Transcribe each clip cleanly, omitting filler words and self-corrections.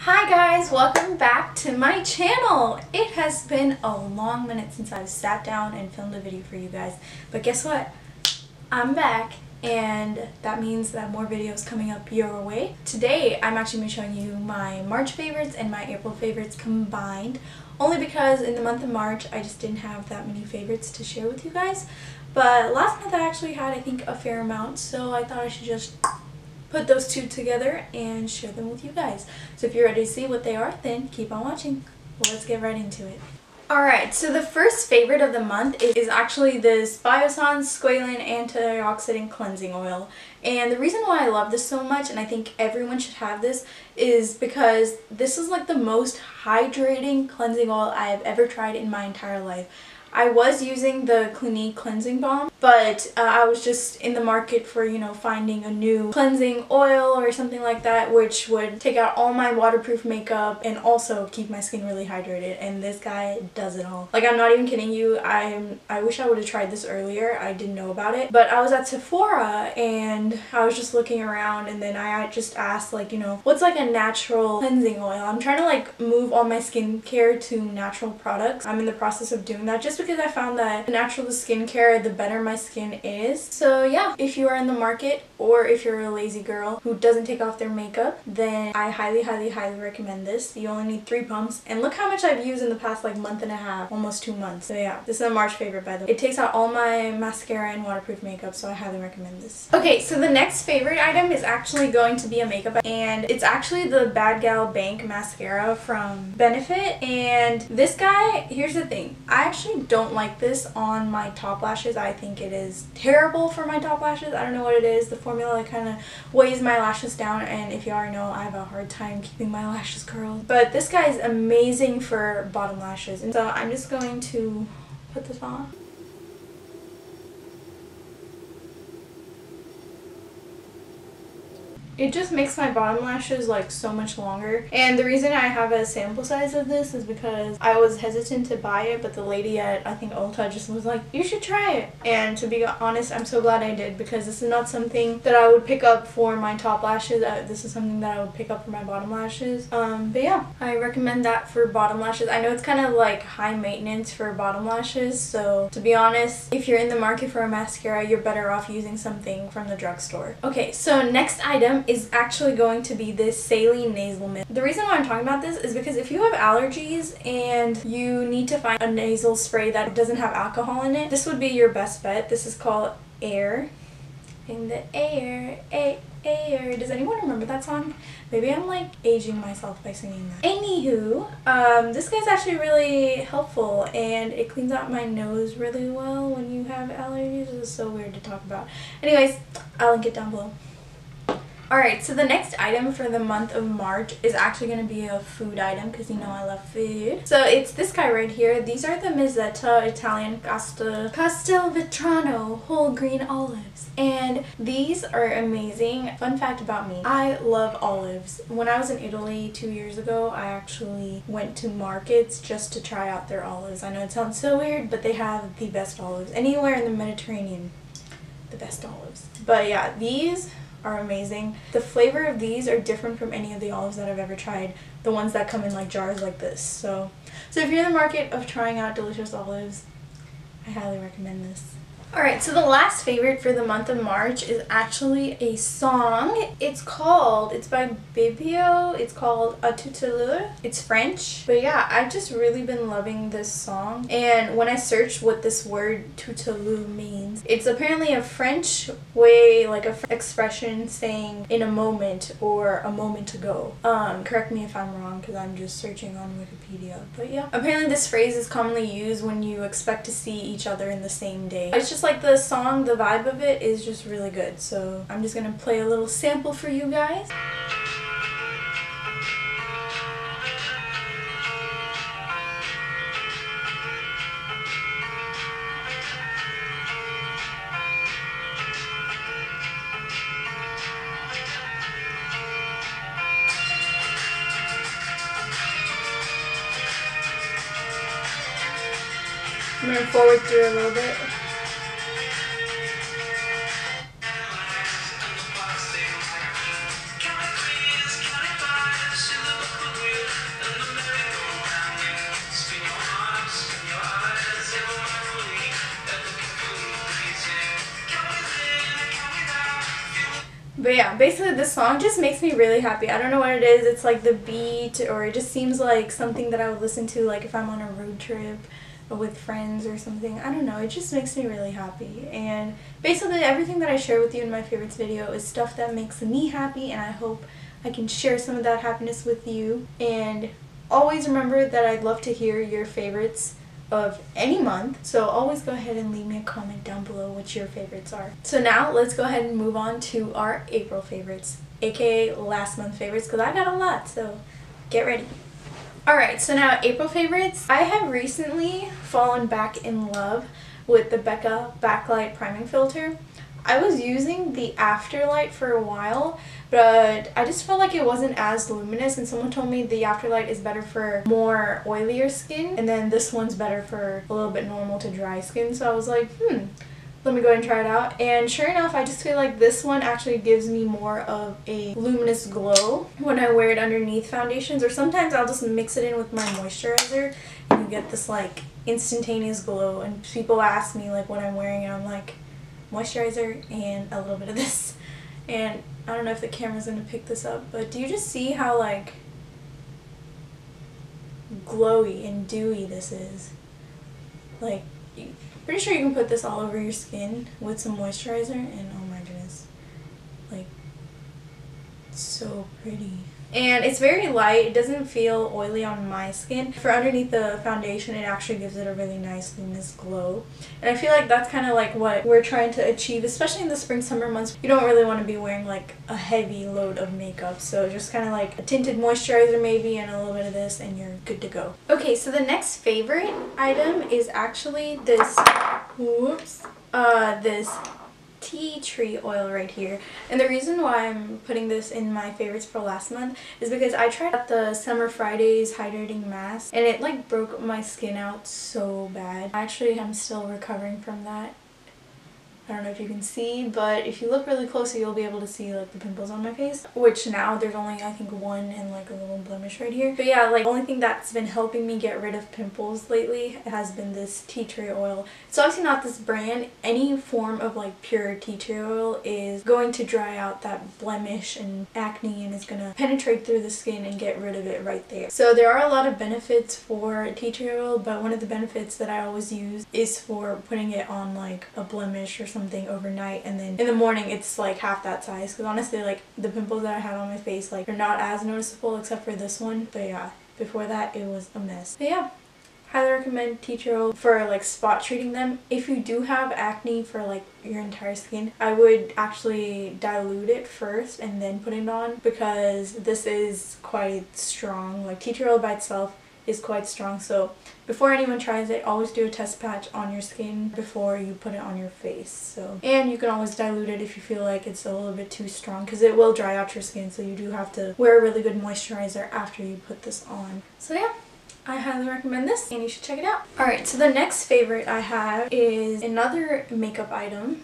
Hi guys, welcome back to my channel. It has been a long minute since I've sat down and filmed a video for you guys, but guess what? I'm back, and that means that more videos coming up your way. Today I'm actually going to be showing you my March favorites and my April favorites combined, only because in the month of March I just didn't have that many favorites to share with you guys, but last month I actually had, I think, a fair amount, so I thought I should just put those two together and share them with you guys. So if you're ready to see what they are, then keep on watching. Well, let's get right into it. Alright, so the first favorite of the month is actually this Biossance Squalane Antioxidant Cleansing Oil. And the reason why I love this so much, and I think everyone should have this, is because this is like the most hydrating cleansing oil I have ever tried in my entire life. I was using the Clinique Cleansing Balm, but I was just in the market for, finding a new cleansing oil or something like that, which would take out all my waterproof makeup and also keep my skin really hydrated, and this guy does it all. Like, I'm not even kidding you. I wish I would have tried this earlier. I didn't know about it, but I was at Sephora and I was just looking around, and then I just asked, like, what's like a natural cleansing oil? I'm trying to like move all my skincare to natural products. I'm in the process of doing that just because I found that the natural the skincare, the better my skin is. So yeah, if you are in the market, or if you're a lazy girl who doesn't take off their makeup, then I highly recommend this. You only need 3 pumps, and look how much I've used in the past like month and a half, almost 2 months. So yeah, this is a March favorite, by the way. It takes out all my mascara and waterproof makeup, so I highly recommend this. Okay, so the next favorite item is actually going to be a makeup, and it's actually the Bad Gal Bank mascara from Benefit. And this guy, here's the thing, I actually don't like this on my top lashes. I think it is terrible for my top lashes. I don't know what it is. The formula kind of weighs my lashes down, and if you already know, I have a hard time keeping my lashes curled. But this guy is amazing for bottom lashes, and so I'm just going to put this on. It just makes my bottom lashes like so much longer, and the reason I have a sample size of this is because I was hesitant to buy it, but the lady at, I think, Ulta just was like, you should try it. And to be honest, I'm so glad I did, because this is not something that I would pick up for my top lashes. This is something that I would pick up for my bottom lashes. But yeah, I recommend that for bottom lashes. I know it's kind of like high maintenance for bottom lashes, so to be honest, if you're in the market for a mascara, you're better off using something from the drugstore. Okay, so next item is actually going to be this Saline Nasal Mist. The reason why I'm talking about this is because if you have allergies and you need to find a nasal spray that doesn't have alcohol in it, this would be your best bet. This is called Air. In the air, air. Does anyone remember that song? Maybe I'm like aging myself by singing that. Anywho, this guy's actually really helpful, and it cleans out my nose really well when you have allergies. This is so weird to talk about. Anyways, I'll link it down below. Alright, so the next item for the month of March is actually going to be a food item, because you know I love food. So it's this guy right here. These are the Mezzetta Italian Castelvetrano whole green olives, and these are amazing. Fun fact about me, I love olives. When I was in Italy 2 years ago, I actually went to markets just to try out their olives. I know it sounds so weird, but they have the best olives. Anywhere in the Mediterranean, the best olives. But yeah, these are amazing. The flavor of these are different from any of the olives that I've ever tried, the ones that come in like jars like this. So if you're in the market of trying out delicious olives, I highly recommend this. Alright, so the last favorite for the month of March is actually a song. It's by Bibio. It's called A Tout à l'heure. It's French. But yeah, I've just really been loving this song. And when I searched what this word tout à l'heure means, it's apparently a French way, like a expression saying in a moment or a moment ago. Correct me if I'm wrong, because I'm just searching on Wikipedia. But yeah, apparently this phrase is commonly used when you expect to see each other in the same day. It's just like the song, the vibe of it is just really good. So I'm just gonna play a little sample for you guys. I'm gonna forward through a little bit. But yeah, basically this song just makes me really happy. I don't know what it is. It's like the beat, or it just seems like something that I would listen to like if I'm on a road trip or with friends or something. I don't know. It just makes me really happy. And basically everything that I share with you in my favorites video is stuff that makes me happy, and I hope I can share some of that happiness with you. And always remember that I'd love to hear your favorites of any month, so always go ahead and leave me a comment down below what your favorites are. So now let's go ahead and move on to our April favorites, aka last month favorites, because I got a lot, so get ready. Alright, so now April favorites. I have recently fallen back in love with the Becca Backlight Priming Filter. I was using the Afterlight for a while, but I just felt like it wasn't as luminous, and someone told me the Afterlight is better for more oilier skin, and then this one's better for a little bit normal to dry skin. So I was like, let me go ahead and try it out. And sure enough, I just feel like this one actually gives me more of a luminous glow when I wear it underneath foundations, or sometimes I'll just mix it in with my moisturizer and you get this like instantaneous glow. And people ask me like what I'm wearing, and I'm like, moisturizer and a little bit of this. And I don't know if the camera's gonna pick this up, but do you just see how like glowy and dewy this is? Like, pretty sure you can put this all over your skin with some moisturizer, and oh my goodness, like, so pretty. And it's very light. It doesn't feel oily on my skin. For underneath the foundation, it actually gives it a really nice luminous glow. And I feel like that's kind of like what we're trying to achieve, especially in the spring summer months. You don't really want to be wearing like a heavy load of makeup, so just kind of like a tinted moisturizer maybe and a little bit of this and you're good to go. Okay, so the next favorite item is actually this, this tea tree oil right here. And the reason why I'm putting this in my favorites for last month is because I tried out the Summer Fridays hydrating mask, and it like broke my skin out so bad. Actually, I'm still recovering from that. I don't know if you can see, but if you look really closely, you'll be able to see like the pimples on my face, which now there's only I think one and like a little blemish right here. But yeah, like the only thing that's been helping me get rid of pimples lately has been this tea tree oil. It's obviously not this brand. Any form of like pure tea tree oil is going to dry out that blemish and acne, and is gonna penetrate through the skin and get rid of it right there. So there are a lot of benefits for tea tree oil, but one of the benefits that I always use is for putting it on like a blemish or something overnight, and then in the morning it's like half that size, because honestly like the pimples that I had on my face like are not as noticeable except for this one. But yeah, before that it was a mess. But yeah, highly recommend tea tree oil for like spot treating them. If you do have acne for like your entire skin, I would actually dilute it first and then put it on, because this is quite strong. Like tea tree oil by itself is quite strong, so before anyone tries it, always do a test patch on your skin before you put it on your face. So, and you can always dilute it if you feel like it's a little bit too strong, because it will dry out your skin, so you do have to wear a really good moisturizer after you put this on. So yeah, I highly recommend this and you should check it out. Alright, so the next favorite I have is another makeup item.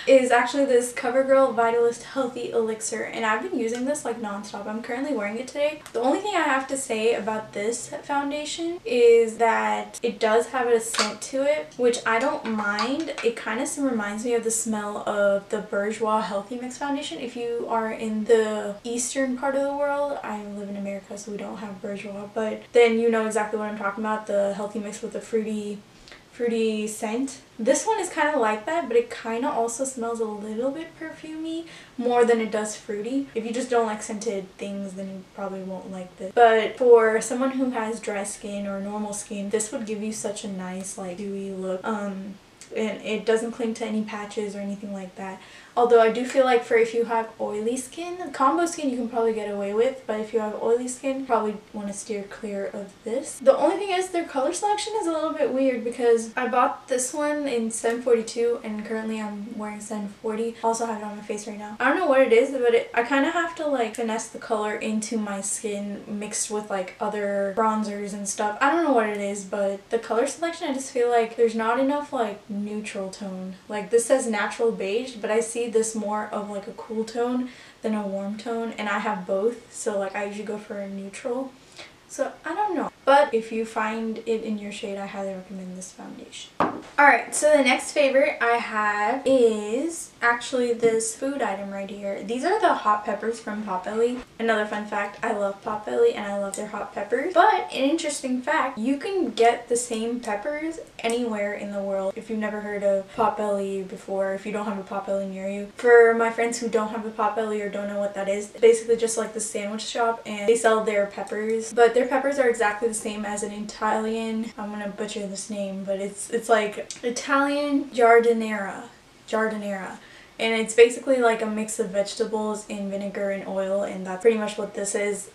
Is actually this CoverGirl Vitalist Healthy Elixir, and I've been using this like non-stop. I'm currently wearing it today. The only thing I have to say about this foundation is that it does have a scent to it, which I don't mind. It kind of reminds me of the smell of the Bourjois Healthy Mix foundation. If you are in the eastern part of the world, I live in America so we don't have Bourjois, but then you know exactly what I'm talking about, the Healthy Mix with the fruity scent. This one is kind of like that, but it kind of also smells a little bit perfumey more than it does fruity. If you just don't like scented things, then you probably won't like this. But for someone who has dry skin or normal skin, this would give you such a nice like dewy look. And it doesn't cling to any patches or anything like that. Although I do feel like for if you have oily skin, combo skin you can probably get away with, but if you have oily skin, you probably want to steer clear of this. The only thing is their color selection is a little bit weird, because I bought this one in 742 and currently I'm wearing 740. I also have it on my face right now. I don't know what it is, but I kind of have to like finesse the color into my skin mixed with like other bronzers and stuff. I don't know what it is, but the color selection, I just feel like there's not enough like neutral tone. Like this says natural beige, but I see this more of like a cool tone than a warm tone, and I have both, so like I usually go for a neutral. So I don't know, but if you find it in your shade, I highly recommend this foundation. Alright, so the next favorite I have is actually this food item right here. These are the hot peppers from Potbelly. Another fun fact, I love Potbelly and I love their hot peppers. But an interesting fact, you can get the same peppers anywhere in the world. If you've never heard of Potbelly before, if you don't have a Potbelly near you. For my friends who don't have a Potbelly or don't know what that is, basically just like the sandwich shop, and they sell their peppers. But their peppers are exactly the same as an Italian, I'm gonna butcher this name, but it's like Italian giardiniera, and it's basically like a mix of vegetables in vinegar and oil, and that's pretty much what this is.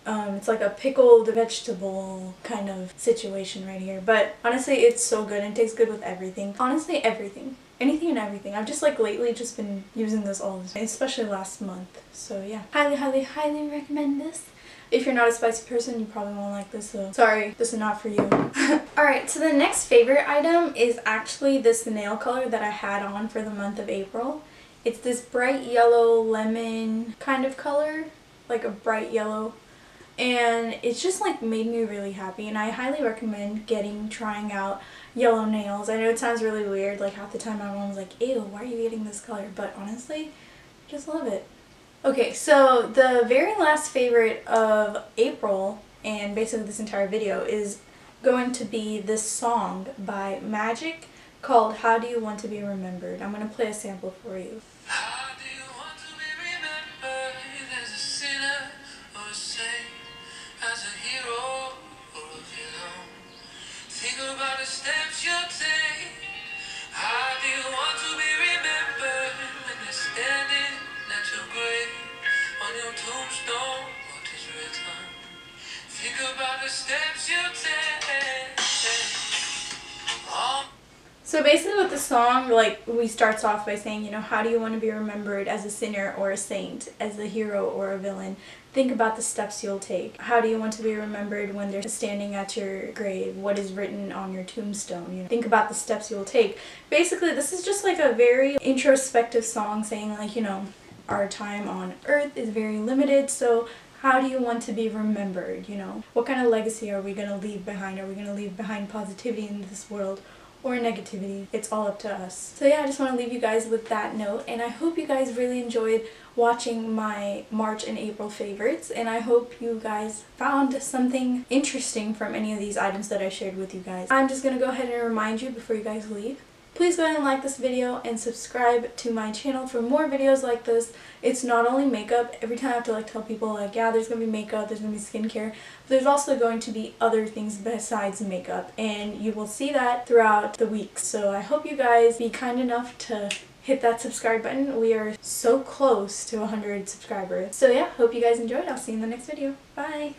It's like a pickled vegetable kind of situation right here, but honestly it's so good and it tastes good with everything. Honestly, everything. Anything and everything. I've just like lately just been using this all the time, especially last month. So yeah, highly recommend this. If you're not a spicy person, you probably won't like this, so sorry, this is not for you. Alright, so the next favorite item is actually this nail color that I had on for the month of April. It's this bright yellow lemon kind of color, like a bright yellow. And it's just like made me really happy, and I highly recommend trying out yellow nails. I know it sounds really weird, like half the time my mom was like, ew, why are you getting this color? But honestly, I just love it. Okay, so the very last favorite of April, and basically this entire video, is going to be this song by Magic called How Do You Want to Be Remembered. I'm going to play a sample for you. How do you want to be remembered, as a sinner or a saint, as a hero or a villain? Think about the steps you'll take. How do you want to be remembered when you're standing at your grave? On your tombstone, what is written? Think about the steps you take. So basically with the song, like, we starts off by saying, you know, how do you want to be remembered, as a sinner or a saint, as a hero or a villain? Think about the steps you'll take. How do you want to be remembered when they're standing at your grave? What is written on your tombstone? You know, think about the steps you'll take. Basically, this is just like a very introspective song saying, like, you know, our time on earth is very limited, so how do you want to be remembered, you know? What kind of legacy are we going to leave behind? Are we going to leave behind positivity in this world or negativity? It's all up to us. So yeah, I just want to leave you guys with that note, and I hope you guys really enjoyed watching my March and April favorites, and I hope you guys found something interesting from any of these items that I shared with you guys. I'm just going to go ahead and remind you before you guys leave. Please go ahead and like this video and subscribe to my channel for more videos like this. It's not only makeup. Every time I have to like tell people like, yeah, there's going to be makeup, there's going to be skincare, but there's also going to be other things besides makeup, and you will see that throughout the weeks. So I hope you guys be kind enough to hit that subscribe button. We are so close to 100 subscribers. So yeah, hope you guys enjoyed. I'll see you in the next video. Bye!